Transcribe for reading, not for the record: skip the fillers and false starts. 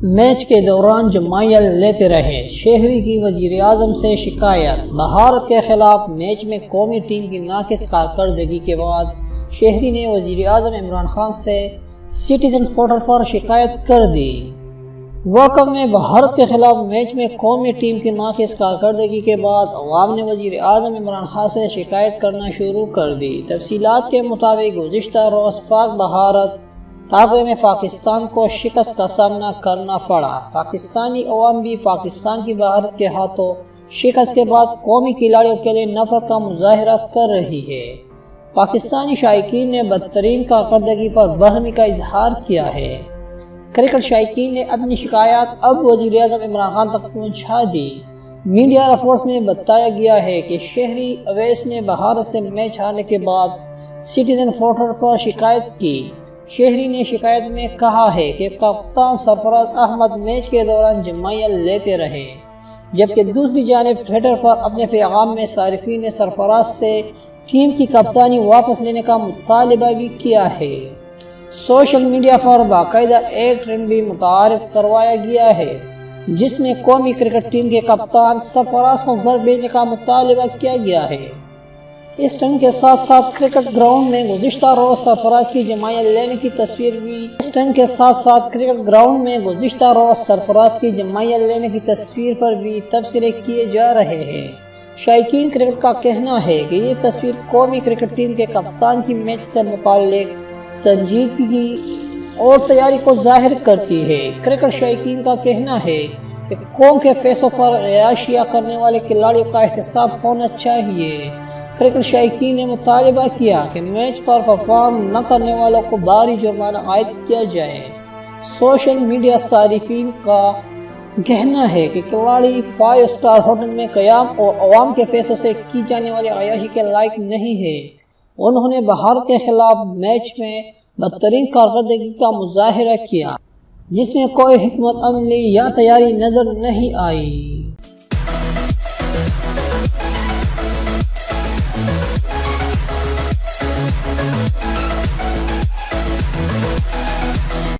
Match کے دوران جمائیل لیتے رہے، شہری کی وزیراعظم سے شکایت۔ بھارت کے خلاف میچ میں قومی ٹیم کی ناقص کارکردگی کے بعد شہری نے وزیراعظم عمران خان سے سٹیزن پورٹل پر شکایت کر دی۔ ورلڈ کپ میں بھارت کے خلاف میچ میں قومی ٹیم کی ناقص کارکردگی کے بعد عوام نے وزیر اعظم عمران خان سے شکایت کرنا شروع کر دی۔ تفصیلات کے مطابق گزشتہ روز پاک بھارت ٹاکرے میں پاکستان کو شکست کا سامنا کرنا پڑا۔ پاکستانی عوام بھی پاکستان کی بھارت کے ہاتھوں شکست کے بعد قومی کھلاڑیوں کے لیے نفرت کا مظاہرہ کر رہی ہے۔ پاکستانی شائقین نے بدترین کارکردگی پر برہمی کا اظہار کیا ہے۔ کرکٹ شائقین نے اپنی شکایات اب وزیر اعظم عمران خان تک پہنچا دی۔ میڈیا رپورٹس میں بتایا گیا ہے کہ شہری اویس نے بھارت سے میچ ہارنے کے بعد سٹیزن پورٹل پر شکایت کی۔ شہری نے شکایت میں کہا ہے کہ کپتان سرفراز احمد میچ کے دوران جمائیل لیتے رہے، جبکہ دوسری جانب ٹویٹر پر اپنے پیغام میں صارفین نے سرفراز سے ٹیم کی کپتانی واپس لینے کا مطالبہ بھی کیا ہے۔ سوشل میڈیا پر باقاعدہ ایک ٹرینڈ بھی متعارف کروایا گیا ہے جس میں قومی کرکٹ ٹیم کے کپتان سرفراز کو گھر بھیجنے کا مطالبہ کیا گیا ہے۔ اس ٹرینڈ کے ساتھ ساتھ کرکٹ گراؤنڈ میں گزشتہ روز سرفراز کی جمائیل لینے کی تصویر پر بھی تبصرے کیے جا رہے ہیں۔ شائقین کرکٹ کا کہنا ہے کہ یہ تصویر قومی کرکٹ ٹیم کے کپتان کی میچ سے متعلق سنجیدگی اور تیاری کو ظاہر کرتی ہے۔ کرکٹ شائقین کا کہنا ہے کہ قوم کے فیصلوں پر عیاشیاں کرنے والے کھلاڑیوں کا احتساب ہونا چاہیے۔ کرکٹ شائقین نے مطالبہ کیا کہ میچ پر پرفارم نہ کرنے والوں کو بھاری جرمانہ عائد کیا جائے۔ سوشل میڈیا صارفین کا کہنا ہے کہ کھلاڑی 5 اسٹار ہوٹل میں قیام اور عوام کے فیصلوں سے کی جانے والی عیاشی کے لائق نہیں ہے۔ انہوں نے بھارت کے خلاف میچ میں بدترین کارکردگی کا مظاہرہ کیا جس میں کوئی حکمت عملی یا تیاری نظر نہیں آئی۔